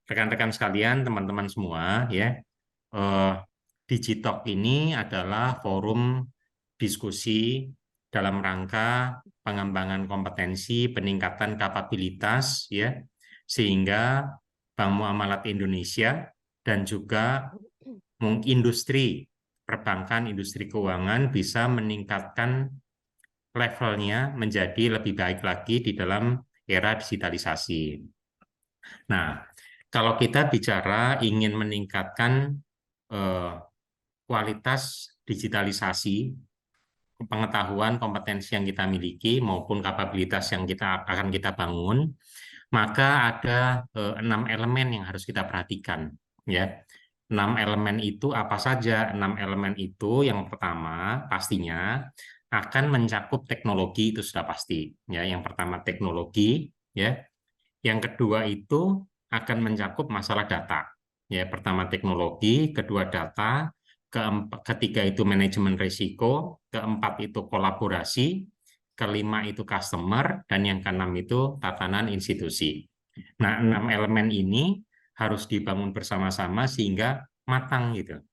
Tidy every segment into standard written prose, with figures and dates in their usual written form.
rekan-rekan sekalian, teman-teman semua, ya, eh, Digitalk ini adalah forum diskusi dalam rangka pengembangan kompetensi, peningkatan kapabilitas, ya, sehingga Bank Muamalat Indonesia dan juga industri perbankan, industri keuangan bisa meningkatkan levelnya menjadi lebih baik lagi di dalam era digitalisasi. Nah, kalau kita bicara ingin meningkatkan eh, kualitas digitalisasi, pengetahuan, kompetensi yang kita miliki maupun kapabilitas yang akan kita bangun, maka ada 6 elemen yang harus kita perhatikan, ya. 6 elemen itu apa saja? 6 elemen itu yang pertama pastinya akan mencakup teknologi, itu sudah pasti, ya. Yang pertama teknologi, ya. Yang kedua itu akan mencakup masalah data. Ya, pertama teknologi, kedua data, ketiga itu manajemen risiko, keempat itu kolaborasi, kelima itu customer, dan yang keenam itu tatanan institusi. Nah, 6 elemen ini harus dibangun bersama-sama sehingga matang gitu.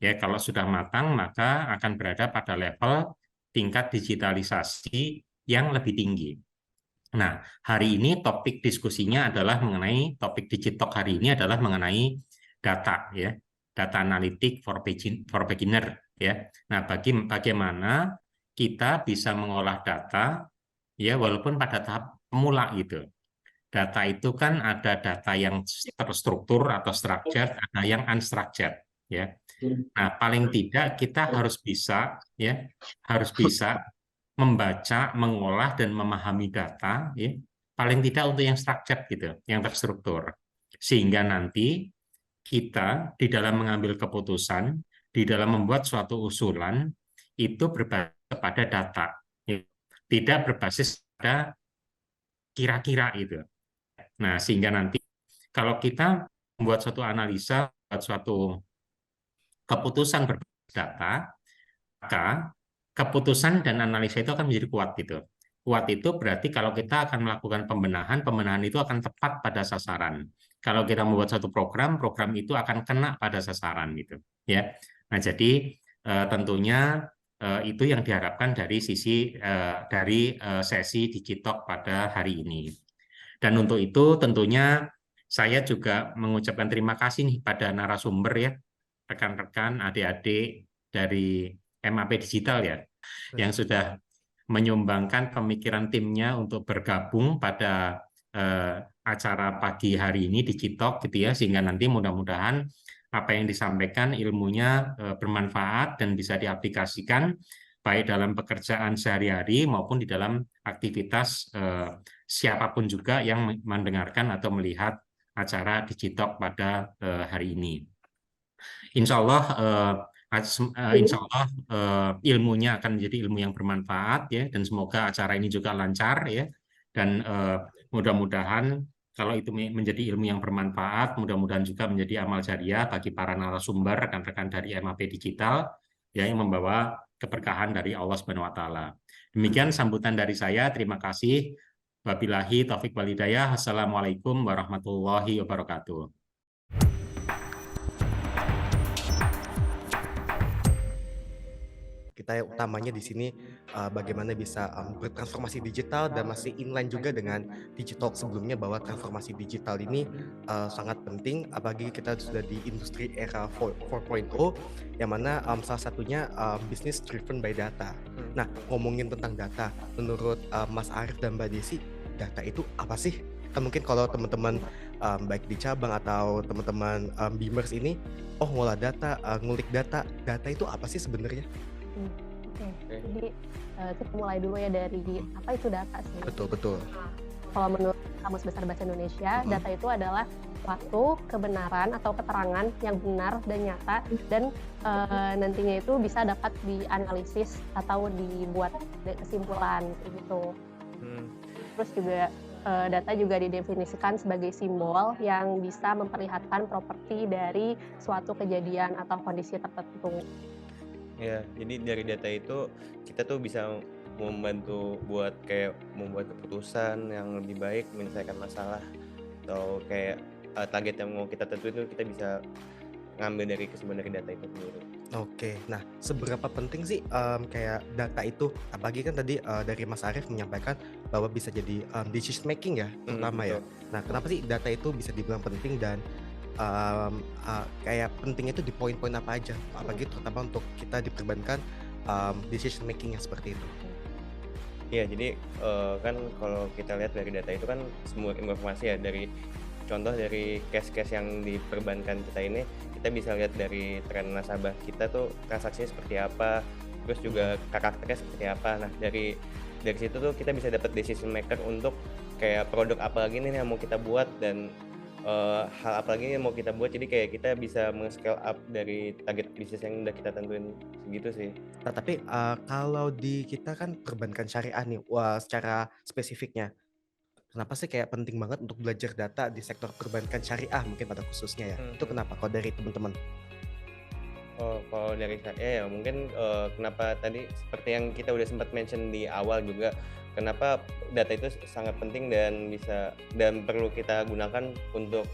Ya, kalau sudah matang maka akan berada pada level tingkat digitalisasi yang lebih tinggi. Nah, hari ini topik diskusinya adalah mengenai topik Digitalk hari ini adalah mengenai data, ya, data analitik for beginner, ya. Nah, bagaimana kita bisa mengolah data, ya, walaupun pada tahap pemula gitu. Data itu kan ada data yang terstruktur atau structured, ada yang unstructured, ya. Nah, paling tidak kita harus bisa, ya, harus bisa membaca, mengolah, dan memahami data, ya, paling tidak untuk yang structured gitu, yang terstruktur. Sehingga nanti kita di dalam mengambil keputusan, di dalam membuat suatu usulan, itu berbasis pada data, ya. Tidak berbasis pada kira-kira itu. Nah, sehingga nanti kalau kita membuat suatu analisa, membuat suatu keputusan berbasis data, maka keputusan dan analisa itu akan menjadi kuat gitu. Kuat itu berarti kalau kita akan melakukan pembenahan, pembenahan itu akan tepat pada sasaran. Kalau kita membuat satu program, program itu akan kena pada sasaran gitu, ya. Nah, jadi tentunya itu yang diharapkan dari sesi Digitalk pada hari ini. Dan untuk itu tentunya saya juga mengucapkan terima kasih nih pada narasumber, ya, rekan-rekan, adik-adik dari MAP Digital, ya, yang sudah menyumbangkan pemikiran timnya untuk bergabung pada acara pagi hari ini Digitalk gitu, ya, sehingga nanti mudah-mudahan apa yang disampaikan ilmunya bermanfaat dan bisa diaplikasikan baik dalam pekerjaan sehari-hari maupun di dalam aktivitas siapapun juga yang mendengarkan atau melihat acara Digitalk pada hari ini. Insya Allah, ilmunya akan menjadi ilmu yang bermanfaat, ya, dan semoga acara ini juga lancar, ya, dan mudah-mudahan kalau itu menjadi ilmu yang bermanfaat, mudah-mudahan juga menjadi amal jariah bagi para narasumber, rekan-rekan dari MAP Digital, ya, yang membawa keberkahan dari Allah Subhanahu Wa Taala. Demikian sambutan dari saya. Terima kasih. Wabillahi taufik walhidayah. Assalamualaikum warahmatullahi wabarakatuh. Kita yang utamanya di sini bagaimana bisa bertransformasi digital dan masih inline juga dengan Digitalk sebelumnya bahwa transformasi digital ini sangat penting apalagi kita sudah di industri era 4.0 yang mana salah satunya business driven by data. Nah, ngomongin tentang data, menurut Mas Arief dan Mbak Desi, data itu apa sih? Kan mungkin kalau teman-teman baik di cabang atau teman-teman Beamers ini, ngolah data, ngulik data, data itu apa sih sebenarnya? Oke. Jadi kita mulai dulu ya dari apa itu data sih. Betul. Kalau menurut Kamus Besar Bahasa Indonesia, data itu adalah suatu kebenaran atau keterangan yang benar dan nyata dan nantinya itu bisa dapat dianalisis atau dibuat kesimpulan gitu. Terus juga data juga didefinisikan sebagai simbol yang bisa memperlihatkan properti dari suatu kejadian atau kondisi tertentu. Ya, jadi dari data itu kita tuh bisa membantu buat kayak membuat keputusan yang lebih baik, menyelesaikan masalah, atau kayak target yang mau kita tentuin itu kita bisa ngambil dari kesimpulan dari data itu sendiri. Oke, nah seberapa penting sih kayak data itu? Apalagi kan tadi dari Mas Arief menyampaikan bahwa bisa jadi decision making ya, terutama ya. Betul. Nah, kenapa sih data itu bisa dibilang penting dan kayak pentingnya itu di poin-poin apa aja? Apalagi terutama untuk kita diperbankan decision making yang seperti itu. Iya, jadi kan kalau kita lihat dari data itu kan semua informasi ya, dari contoh dari case-case yang diperbankan kita ini, kita bisa lihat dari tren nasabah kita tuh transaksinya seperti apa, terus juga karakternya seperti apa. Nah, dari situ tuh kita bisa dapat decision maker untuk kayak produk apa lagi nih yang mau kita buat dan hal apa lagi nih yang mau kita buat. Jadi kayak kita bisa scale up dari target bisnis yang udah kita tentuin segitu sih. Nah, tapi kalau di kita kan perbankan syariah nih, wah secara spesifiknya, kenapa sih kayak penting banget untuk belajar data di sektor perbankan syariah mungkin pada khususnya ya? Itu kenapa kalau dari teman-teman? Kalau dari saya ya mungkin kenapa tadi seperti yang kita udah sempat mention di awal juga, kenapa data itu sangat penting dan perlu kita gunakan untuk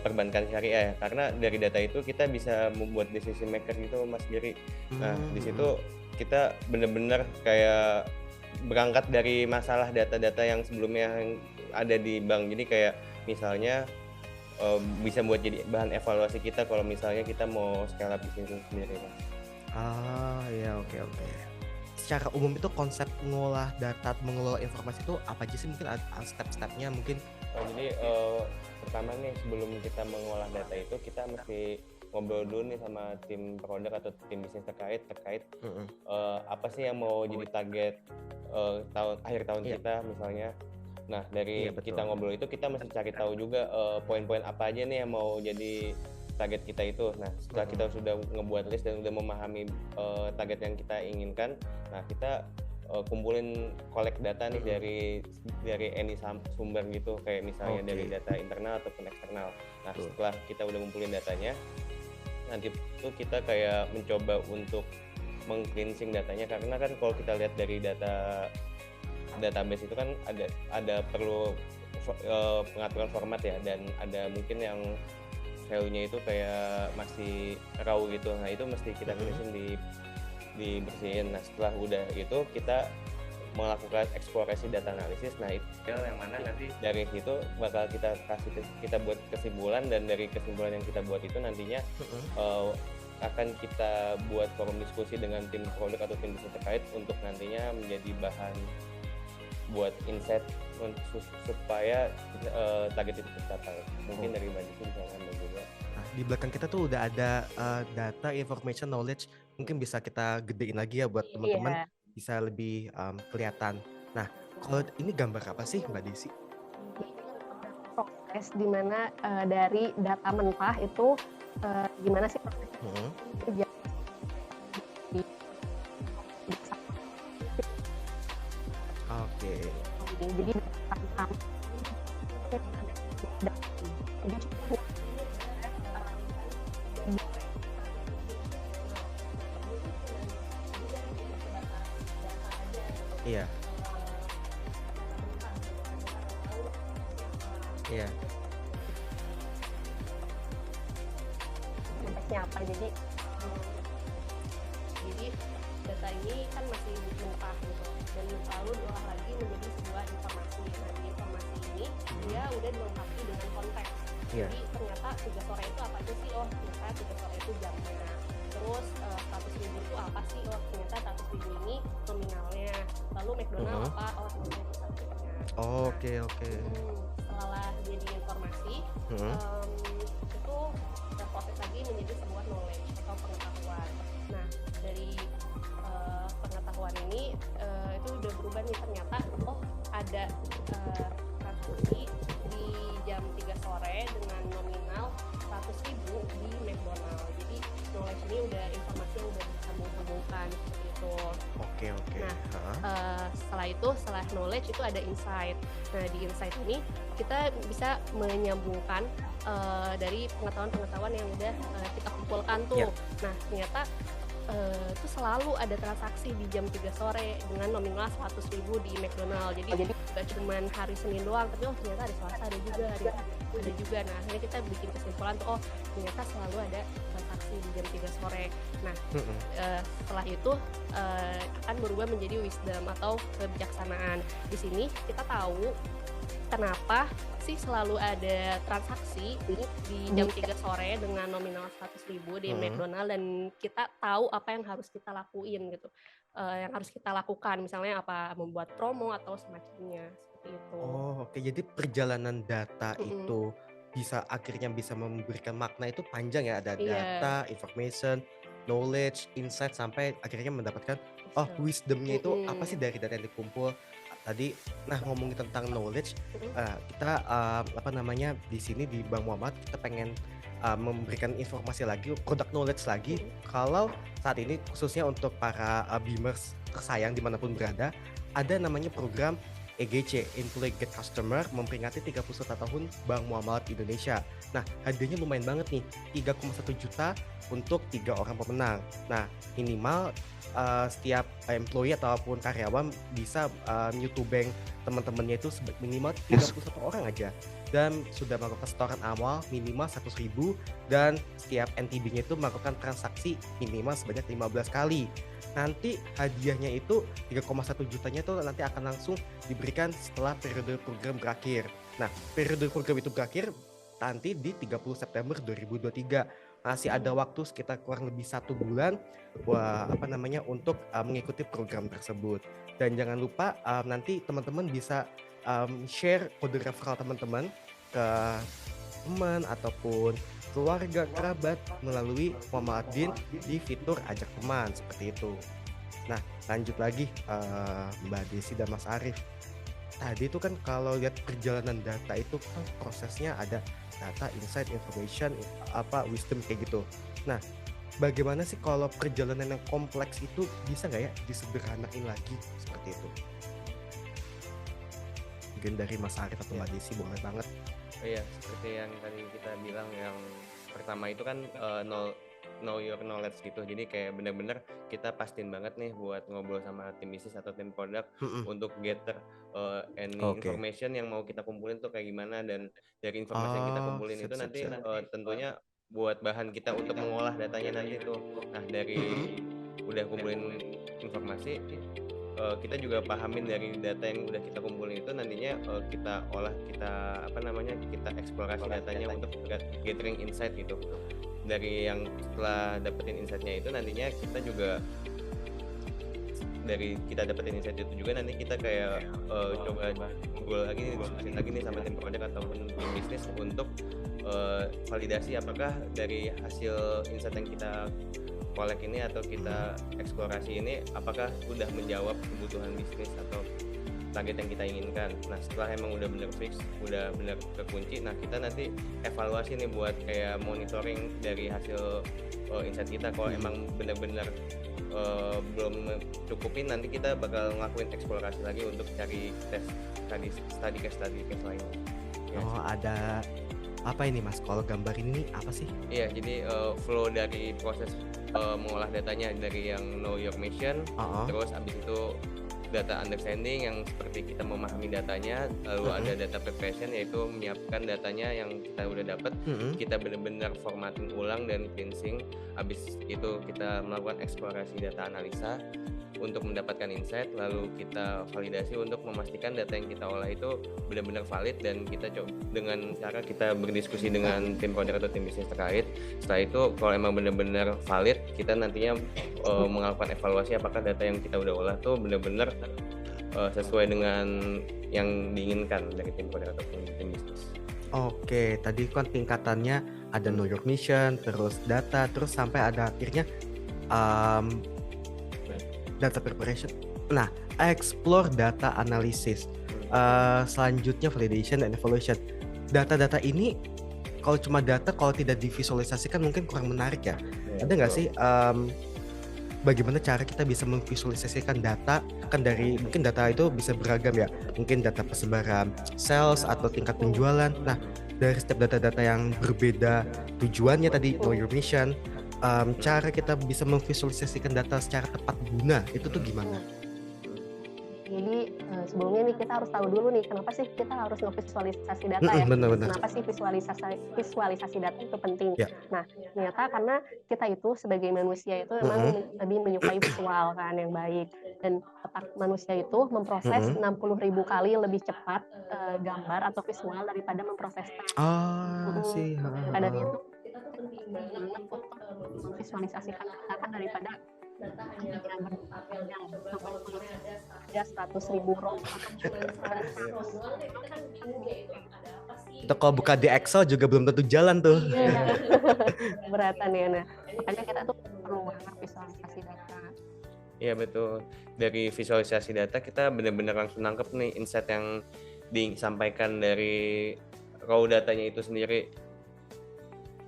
perbankan syariah ya, karena dari data itu kita bisa membuat decision maker gitu Mas Giri. Nah, di situ kita bener-bener kayak berangkat dari masalah data-data yang sebelumnya yang ada di bank. Jadi kayak misalnya bisa buat jadi bahan evaluasi kita kalau misalnya kita mau scale up bisnis itu sendiri, Mas. Ya, oke. Secara umum itu konsep mengolah data, mengelola informasi itu apa aja sih? Mungkin ada step-stepnya mungkin. Jadi pertama nih sebelum kita mengolah data itu kita mesti ngobrol dulu nih sama tim produk atau tim bisnis terkait apa sih yang mau jadi target akhir tahun kita misalnya. Nah, dari kita ngobrol itu kita mesti cari tahu juga poin-poin apa aja nih yang mau jadi target kita itu. Nah, setelah kita sudah ngebuat list dan udah memahami target yang kita inginkan, nah kita kumpulin collect data nih dari any sumber gitu, kayak misalnya dari data internal ataupun eksternal. Nah, setelah kita udah ngumpulin datanya, nanti tuh kita kayak mencoba untuk meng-cleansing datanya, karena kan kalau kita lihat dari database itu kan ada perlu pengaturan format ya, dan ada mungkin yang value-nya itu kayak masih raw gitu. Nah, itu mesti kita cleansing dibersihin. Nah, setelah udah gitu kita melakukan eksplorasi data analisis. Nah, itu yang mana nanti dari situ bakal kita buat kesimpulan, dan dari kesimpulan yang kita buat itu nantinya akan kita buat forum diskusi dengan tim produk atau tim bisnis terkait untuk nantinya menjadi bahan buat insight supaya target itu tercapai. Mungkin dari Mbak Diki bisa nambah juga. Nah, di belakang kita tuh udah ada data, information, knowledge, mungkin bisa kita gedein lagi ya buat teman-teman bisa lebih kelihatan. Nah, kalau ini gambar apa sih Mbak Desi? Proses di mana dari data mentah itu gimana sih prosesnya? Oke. Jadi Iya. konteksnya apa? Jadi data ini kan masih mentah gitu, dan lalu diolah lagi menjadi sebuah informasi. Nah, di informasi ini dia udah dilengkapi dengan konteks. Jadi ternyata 3 sore itu apa aja sih? Oh, ternyata 3 sore itu jamnya. Terus 100.000 itu apa sih? Oh, ternyata 100.000 ini nominalnya. Lalu McDonald apa? Oh, ternyata itu targetnya. Oke. Setelah jadi informasi, itu terproses lagi menjadi sebuah knowledge atau pengetahuan. Nah, dari pengetahuan ini itu udah berubah nih, ternyata oh ada transaksi di jam 3 sore dengan nominal 100.000 di McDonald. Jadi knowledge ini udah informasi yang udah bisa menghubungkan seperti itu. Oke. Nah, setelah knowledge itu ada insight. Nah, di insight ini kita bisa menyambungkan dari pengetahuan yang udah kita kumpulkan tuh. Nah, ternyata itu selalu ada transaksi di jam 3 sore dengan nominal 100.000 di McDonald. Jadi gak cuman hari Senin doang, tapi ternyata hari Selasa ada juga, ada juga. Nah akhirnya kita bikin kesimpulan tuh, ternyata selalu ada transaksi di jam 3 sore. Nah setelah itu akan berubah menjadi wisdom atau kebijaksanaan. Di sini kita tahu kenapa sih selalu ada transaksi di jam 3 sore dengan nominal 100.000 di McDonald, dan kita tahu apa yang harus kita lakuin gitu. Yang harus kita lakukan, misalnya apa, membuat promo atau semacamnya, seperti itu. Oh, oke. Jadi perjalanan data itu akhirnya bisa memberikan makna itu panjang ya. Ada data, information, knowledge, insight, sampai akhirnya mendapatkan wisdomnya itu apa sih dari data yang dikumpul tadi. Nah, ngomongin tentang knowledge, kita di sini di Bank Muhammad kita pengen memberikan informasi lagi, product knowledge lagi. Kalau saat ini khususnya untuk para Beamers tersayang dimanapun berada, ada namanya program EGC, Employee Get Customer, memperingati 31 tahun Bank Muamalat Indonesia. Nah, hadiahnya lumayan banget nih, 3,1 juta untuk 3 orang pemenang. Nah, minimal setiap employee ataupun karyawan bisa new to bank teman-temannya itu minimal 31 orang aja. Dan sudah melakukan setoran awal minimal 100.000, dan setiap NTB-nya itu melakukan transaksi minimal sebanyak 15 kali. Nanti hadiahnya itu 3,1 jutanya itu nanti akan langsung diberikan setelah periode program berakhir. Nah, periode program itu berakhir nanti di 30 September 2023. Masih ada waktu sekitar kurang lebih 1 bulan untuk mengikuti program tersebut. Dan jangan lupa nanti teman-teman bisa share kode referral teman-teman ke teman ataupun keluarga kerabat melalui Muhammadin di fitur ajak teman seperti itu. Nah, lanjut lagi Mbak Desi dan Mas Arif. Tadi itu kan kalau lihat perjalanan data itu kan prosesnya ada data, insight, information, wisdom kayak gitu. Nah, bagaimana sih kalau perjalanan yang kompleks itu bisa nggak ya disederhanain lagi seperti itu? Mungkin dari Mas Arif atau Mbak Desi boleh banget. Iya, seperti yang tadi kita bilang, yang pertama itu kan know your knowledge gitu. Jadi kayak benar-benar kita pastiin banget nih buat ngobrol sama tim bisnis atau tim produk untuk gather any information yang mau kita kumpulin tuh kayak gimana, dan dari informasi yang kita kumpulin itu nanti tentunya buat bahan kita untuk mengolah datanya nanti tuh. Nah, dari udah kumpulin informasi, kita juga pahamin dari data yang udah kita kumpulin itu nantinya kita olah, kita eksplorasi datanya untuk gathering insight gitu. Dari yang setelah dapetin insight-nya itu nantinya kita juga dari kita dapetin insight itu juga nanti kita kayak coba ngobrol lagi, diskusi lagi nih sama tim produk ataupun tim bisnis untuk validasi apakah dari hasil insight yang kita collect ini atau kita eksplorasi ini apakah udah menjawab kebutuhan bisnis atau target yang kita inginkan. Nah, setelah emang udah bener fix, udah bener kekunci, nah kita nanti evaluasi nih buat kayak monitoring dari hasil insight kita. Kalau emang bener-bener belum cukupin, nanti kita bakal ngelakuin eksplorasi lagi untuk cari study case lainnya. Ya, ada apa ini Mas? Kalau gambar ini apa sih? Iya, jadi flow dari proses mengolah datanya dari yang know your mission, terus abis itu data understanding yang seperti kita memahami datanya, lalu ada data preparation yaitu menyiapkan datanya yang kita udah dapat, kita benar-benar formatting ulang dan cleansing. Habis itu kita melakukan eksplorasi data analisa untuk mendapatkan insight, lalu kita validasi untuk memastikan data yang kita olah itu benar-benar valid, dan kita coba dengan cara kita berdiskusi dengan tim produk atau tim bisnis terkait. Setelah itu kalau emang benar-benar valid, kita nantinya melakukan evaluasi apakah data yang kita udah olah tuh benar-benar sesuai dengan yang diinginkan dari tim produk atau tim bisnis. Oke, tadi kan tingkatannya ada know your mission, terus data, terus sampai ada akhirnya data preparation. Nah, explore data analysis. Selanjutnya validation dan evaluation. Data-data ini kalau cuma data, kalau tidak divisualisasikan mungkin kurang menarik ya. Ada nggak sih bagaimana cara kita bisa memvisualisasikan data? Kan dari mungkin data itu bisa beragam ya. Mungkin data persebaran sales atau tingkat penjualan. Nah, dari setiap data-data yang berbeda tujuannya tadi, know your mission, cara kita bisa memvisualisasikan data secara tepat guna itu tuh gimana? Jadi sebelumnya nih kita harus tahu dulu nih kenapa sih kita harus ngevisualisasi data ya. Benar-benar. Kenapa sih visualisasi data itu penting? Ya. Nah, ternyata karena kita itu sebagai manusia itu memang lebih menyukai visual kan yang baik, dan otak manusia itu memproses 60.000 kali lebih cepat gambar atau visual daripada memproses teks. sih. Maka dari itu kita tuh penting banget untuk memvisualisasikan data kan daripada yang ada 100.000 row Itu kalau buka di Excel juga belum tentu jalan tuh. beratan ya. Nah, makanya kita tuh perlu banget visualisasi data. Iya betul. Dari visualisasi data kita benar-benar langsung nangkep nih insight yang disampaikan dari raw datanya itu sendiri.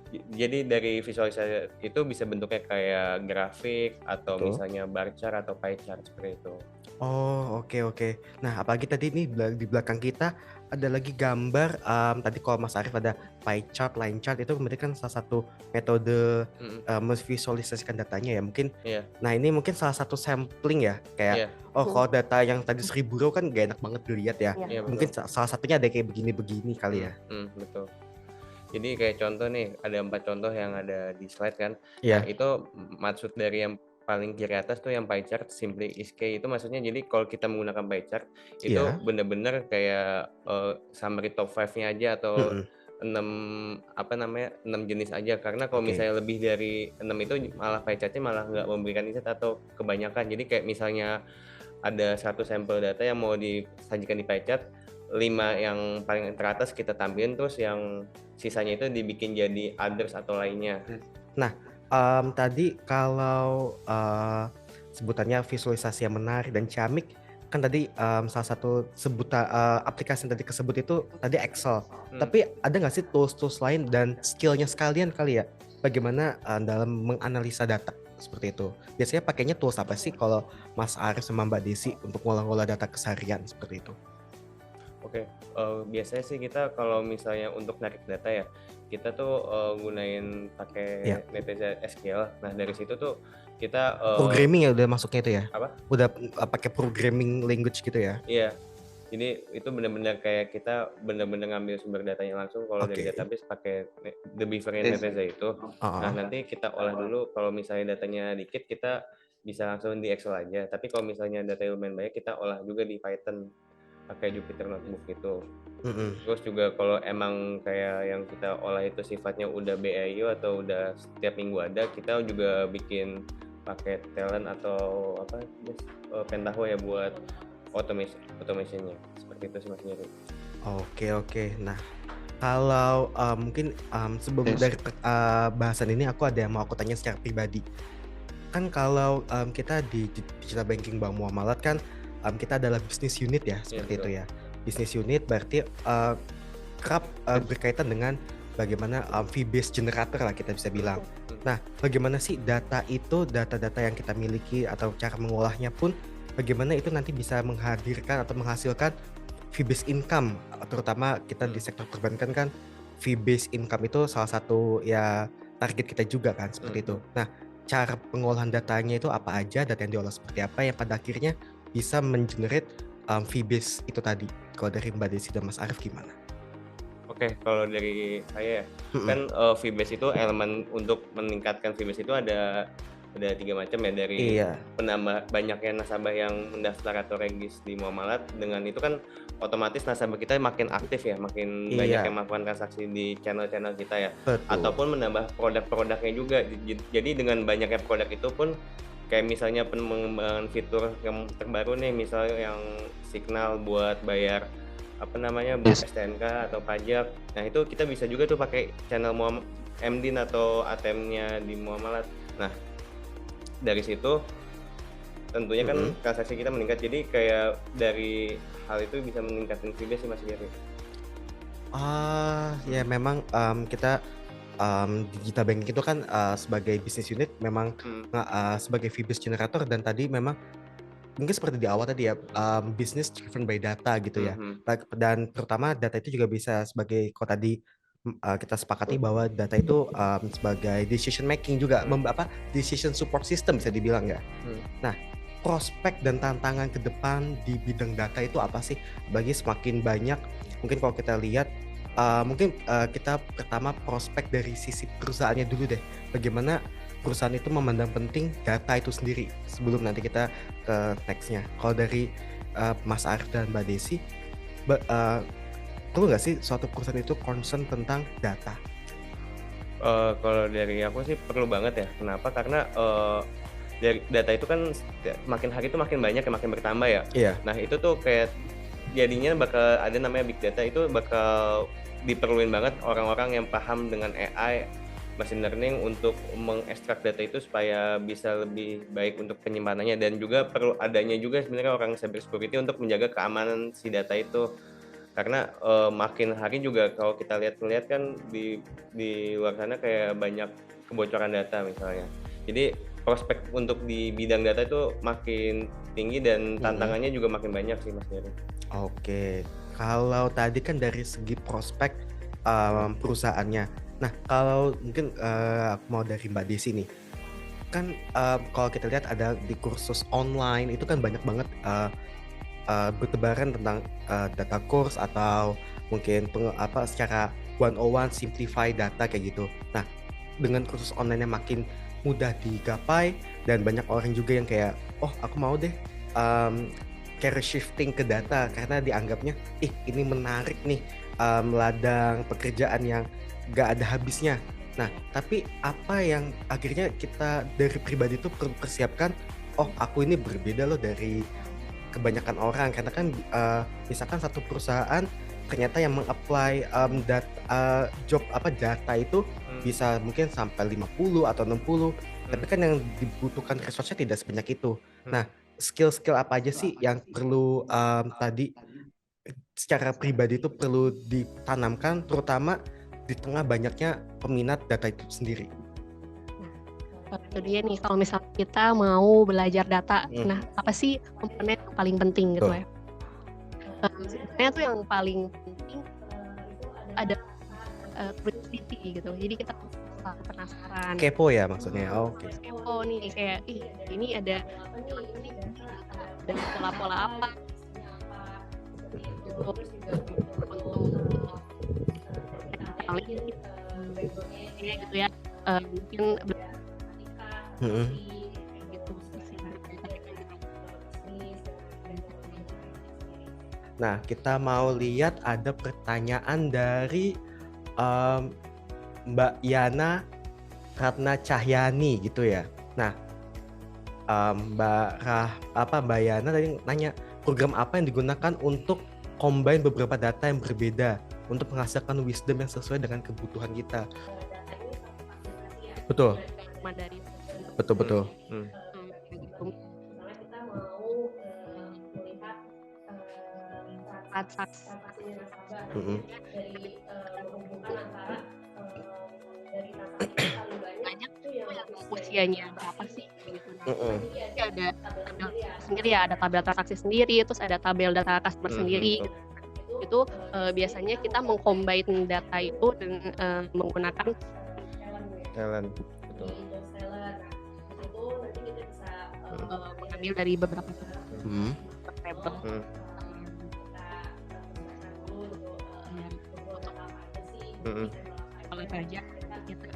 Jadi dari visualisasi itu bisa bentuknya kayak grafik atau misalnya bar chart atau pie chart seperti itu. Oh, oke. Nah, apalagi tadi nih di belakang kita ada lagi gambar. Tadi kalau Mas Arief ada pie chart, line chart, itu berarti kan salah satu metode memvisualisasikan datanya ya mungkin. Iya. Nah, ini mungkin salah satu sampling ya, kayak kalau data yang tadi 1.000 row kan gak enak banget dilihat ya. Iya, Mungkin salah satunya ada kayak begini-begini kali ya. Betul. Jadi kayak contoh nih, ada 4 contoh yang ada di slide kan. Iya. Nah, itu maksud dari yang paling kiri atas tuh yang pie chart, simply is key, itu maksudnya jadi kalau kita menggunakan pie chart itu benar-benar kayak summary top 5-nya aja atau 6 jenis aja, karena kalau misalnya lebih dari 6 itu malah pie chartnya malah nggak memberikan insight atau kebanyakan. Jadi kayak misalnya ada 1 sampel data yang mau disajikan di pie chart, 5 yang paling teratas kita tampilin, terus yang sisanya itu dibikin jadi others atau lainnya. Nah, tadi kalau sebutannya visualisasi yang menarik dan ciamik, kan tadi salah satu sebutan aplikasi yang tadi kesebut itu tadi Excel. Tapi ada nggak sih tools-tools lain dan skillnya sekalian kali ya? Bagaimana dalam menganalisa data seperti itu? Biasanya pakainya tools apa sih kalau Mas Arief sama Mbak Desi untuk ngolah-ngolah data keseharian seperti itu? Oke, biasanya sih kita kalau misalnya untuk narik data ya, kita tuh gunain pakai Netizen SQL. Nah dari situ tuh kita programming ya udah masuknya itu ya? Apa? Udah pakai programming language gitu ya? Iya, jadi itu benar-benar kayak kita benar-benar ngambil sumber datanya langsung. Kalau dari database pakai the beaver-nya Netizen itu. Nah nanti kita olah dulu. Kalau misalnya datanya dikit, kita bisa langsung di Excel aja. Tapi kalau misalnya datanya lumayan banyak, kita olah juga di Python pakai Jupyter Notebook itu. Terus juga kalau emang kayak yang kita olah itu sifatnya udah BAU atau udah setiap minggu ada, kita juga bikin pakai Talent atau Pentaho ya buat automationnya. Seperti itu sih Mas Jerry. Oke. Nah, kalau mungkin sebelum dari bahasan ini aku ada yang mau aku tanya secara pribadi. Kan kalau kita di digital banking Bank Muamalat kan kita adalah business unit ya, seperti itu ya. Business unit berarti kerap berkaitan dengan bagaimana fee based generator lah kita bisa bilang. Nah, bagaimana sih data data yang kita miliki atau cara mengolahnya pun bagaimana itu nanti bisa menghadirkan atau menghasilkan fee based income, terutama kita di sektor perbankan kan fee based income itu salah satu ya target kita juga kan seperti itu. Nah, cara pengolahan datanya itu apa aja, data yang diolah seperti apa yang pada akhirnya bisa mengenerate fee base itu tadi. Kalau dari Mbak Desi dan Mas Arief gimana? Oke, kalau dari saya kan fee base itu elemen untuk meningkatkan fee base itu ada 3 macam ya, dari penambah banyaknya nasabah yang mendaftar atau regis di Muamalat. Dengan itu kan otomatis nasabah kita makin aktif ya, makin banyak yang melakukan transaksi di channel-channel kita ya. Ataupun menambah produk-produknya juga. Jadi dengan banyaknya produk itu pun kayak misalnya pengembangan fitur yang terbaru nih, misalnya yang Signal buat bayar buat STNK atau pajak. Nah itu kita bisa juga tuh pakai channel MDIN atau ATM-nya di Muamalat. Nah dari situ tentunya kan transaksi kita meningkat, jadi kayak dari hal itu bisa meningkatkan fee base sih Mas Jerry. Ya memang kita digital banking itu kan sebagai business unit memang sebagai fee based generator, dan tadi memang mungkin seperti di awal tadi ya, business driven by data gitu ya. Dan terutama data itu juga bisa sebagai, kalau tadi kita sepakati bahwa data itu sebagai decision making juga, decision support system bisa dibilang ya. Nah, prospek dan tantangan ke depan di bidang data itu apa sih? Bagi semakin banyak, mungkin kalau kita lihat, kita pertama prospek dari sisi perusahaannya dulu deh. Bagaimana perusahaan itu memandang penting data itu sendiri sebelum nanti kita ke nextnya. Kalau dari Mas Arif dan Mbak Desi, perlu nggak sih suatu perusahaan itu concern tentang data? Kalau dari aku sih perlu banget ya. Kenapa? Karena dari data itu kan makin hari itu makin banyak ya, makin bertambah ya. Iya. Nah itu tuh kayak jadinya bakal ada namanya big data, itu bakal diperluin banget orang-orang yang paham dengan AI, machine learning untuk mengekstrak data itu supaya bisa lebih baik untuk penyimpanannya, dan juga perlu adanya juga sebenarnya orang cyber security untuk menjaga keamanan si data itu. Karena makin hari juga kalau kita lihat kan di luar sana kayak banyak kebocoran data misalnya. Jadi prospek untuk di bidang data itu makin tinggi dan tantangannya juga makin banyak sih Mas Dery. Oke, kalau tadi kan dari segi prospek perusahaannya. Nah, kalau mungkin aku mau dari Mbak Desi nih. Kan kalau kita lihat ada di kursus online itu kan banyak banget bertebaran tentang data course atau mungkin secara 101 simplify data kayak gitu. Nah, dengan kursus online yang makin mudah digapai dan banyak orang juga yang kayak, oh aku mau deh career shifting ke data karena dianggapnya, ini menarik nih, ladang pekerjaan yang gak ada habisnya. Nah, tapi apa yang akhirnya kita dari pribadi itu perlu persiapkan, oh aku ini berbeda loh dari kebanyakan orang, karena kan misalkan satu perusahaan ternyata yang meng-apply data itu bisa mungkin sampai 50 atau 60, tapi kan yang dibutuhkan resource-nya tidak sebanyak itu. Nah, skill-skill apa aja sih yang perlu tadi secara pribadi itu perlu ditanamkan, terutama di tengah banyaknya peminat data itu sendiri? Itu dia nih, kalau misalnya kita mau belajar data, nah apa sih komponen yang paling penting gitu ya? Sebenarnya tuh yang paling penting ada curiosity gitu. Jadi kita penasaran. Kepo ya maksudnya. Oke. Kepo nih kayak ini ada pola-pola apa? Gitu ya. Mungkin gitu. Nah, kita mau lihat ada pertanyaan dari Mbak Yana Ratna Cahyani gitu ya. Nah, Mbak Yana tadi nanya program apa yang digunakan untuk combine beberapa data yang berbeda untuk menghasilkan wisdom yang sesuai dengan kebutuhan kita. Betul. Betul. Banyak usianya berapa sih gitu. Ada tabel sendiri ya, ada tabel transaksi sendiri, terus ada tabel data customer sendiri. Itu biasanya kita mengcombine data itu dengan menggunakan talent. Betul. mengambil dari beberapa tabel. Kalau saja kita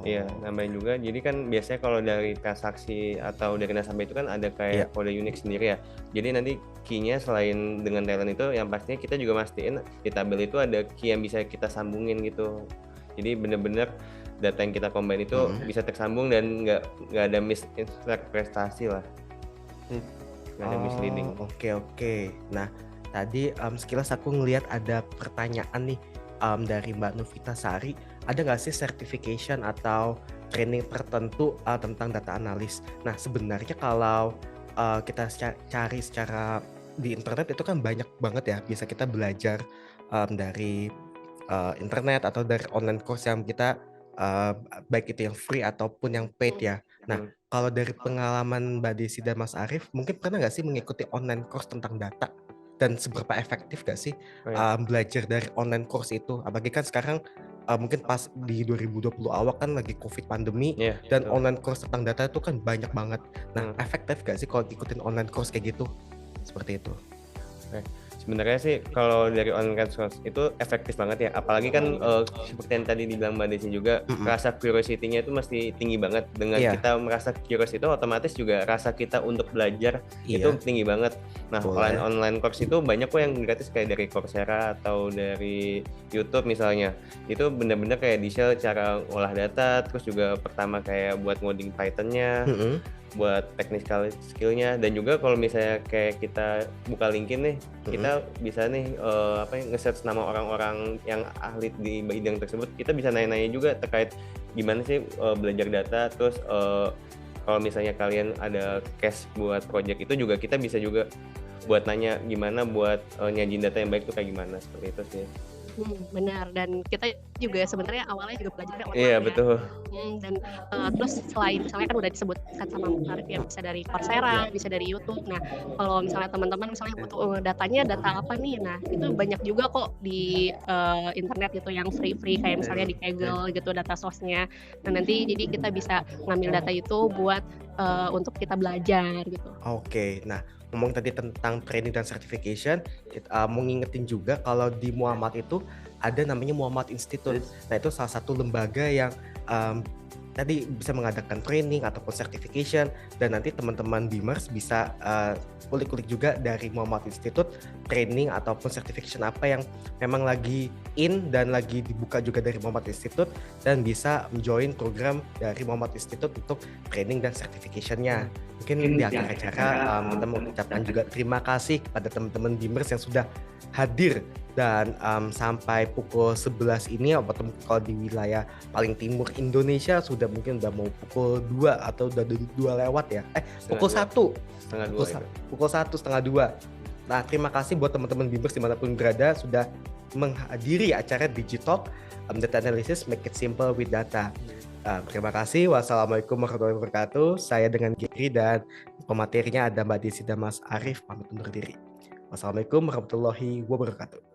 Iya, nambahin juga. Jadi kan biasanya kalau dari transaksi atau dari nasabah itu kan ada kayak kode unik sendiri ya. Jadi nanti key-nya selain dengan talent itu, yang pastinya kita juga mastiin di tabel itu ada key yang bisa kita sambungin gitu. Jadi bener-bener data yang kita combine itu bisa tersambung dan nggak ada misinterpretasi lah. Nggak ada misleading. Oke. Nah, tadi sekilas aku ngelihat ada pertanyaan nih dari Mbak Novita Sari. Ada nggak sih certification atau training tertentu tentang data analis? Nah, sebenarnya kalau kita cari secara di internet itu kan banyak banget ya, bisa kita belajar dari internet atau dari online course yang kita baik itu yang free ataupun yang paid ya. Nah, kalau dari pengalaman Mbak Desi dan Mas Arif, mungkin pernah nggak sih mengikuti online course tentang data? Dan seberapa efektif gak sih belajar dari online course itu? Apalagi kan sekarang mungkin pas di 2020 awal kan lagi COVID pandemi Iya, dan betul. online course tentang data itu kan banyak banget. Nah, Hmm. efektif gak sih kalau ikutin online course kayak gitu? Seperti itu. Sebenarnya sih kalau dari online course itu efektif banget ya, apalagi kan seperti yang tadi dibilang Mbak Desi juga, rasa curiosity-nya itu mesti tinggi banget. Dengan Iya. kita merasa curious itu otomatis juga rasa kita untuk belajar itu Iya. tinggi banget. Nah, Boleh. online course itu banyak kok yang gratis kayak dari Coursera atau dari YouTube misalnya. Itu bener-bener kayak di-share cara olah data, terus juga pertama kayak buat ngoding Python-nya, buat technical skill-nya, dan juga kalau misalnya kayak kita buka LinkedIn nih, kita bisa nih nge-search nama orang-orang yang ahli di bidang tersebut. Kita bisa nanya-nanya juga terkait gimana sih belajar data, terus kalau misalnya kalian ada case buat project itu juga kita bisa juga buat nanya gimana buat nyajin data yang baik tuh kayak gimana, seperti itu sih. Benar, dan kita juga sebenarnya awalnya juga belajarnya online Iya, ya. betul. Dan terus selain misalnya kan udah disebutkan sama Mas Arif ya, bisa dari Coursera, bisa dari YouTube. Nah, kalau misalnya teman-teman misalnya butuh datanya data apa nih, nah itu banyak juga kok di internet gitu yang free kayak misalnya di Kaggle gitu data source-nya. Nah nanti jadi kita bisa ngambil data itu buat untuk kita belajar gitu. Oke, nah ngomong tadi tentang training dan certification, mau ngingetin juga kalau di Muhammad itu ada namanya Muhammad Institute. Nah itu salah satu lembaga yang tadi bisa mengadakan training ataupun certification, dan nanti teman-teman Beamers bisa kulik-kulik juga dari Muhammad Institute training ataupun certification apa yang memang lagi in dan lagi dibuka juga dari Muhammad Institute, dan bisa join program dari Muhammad Institute untuk training dan certification-nya. Mungkin di akhir acara kita mau ucapkan juga terima kasih kepada teman-teman Beamers yang sudah hadir, dan sampai pukul 11 ini atau mungkin kalau di wilayah paling timur Indonesia sudah mungkin udah mau pukul 2 atau udah 2 lewat ya. Pukul 1. Pukul 1 setengah 2. Nah, terima kasih buat teman-teman Beamers dimanapun berada sudah menghadiri acara Digitalk Data Analysis Make It Simple with Data. Terima kasih. Wassalamualaikum warahmatullahi wabarakatuh. Saya dengan Giri dan pematerinya ada Mbak Desi dan Mas Arif pamit undur diri. Wassalamualaikum warahmatullahi wabarakatuh.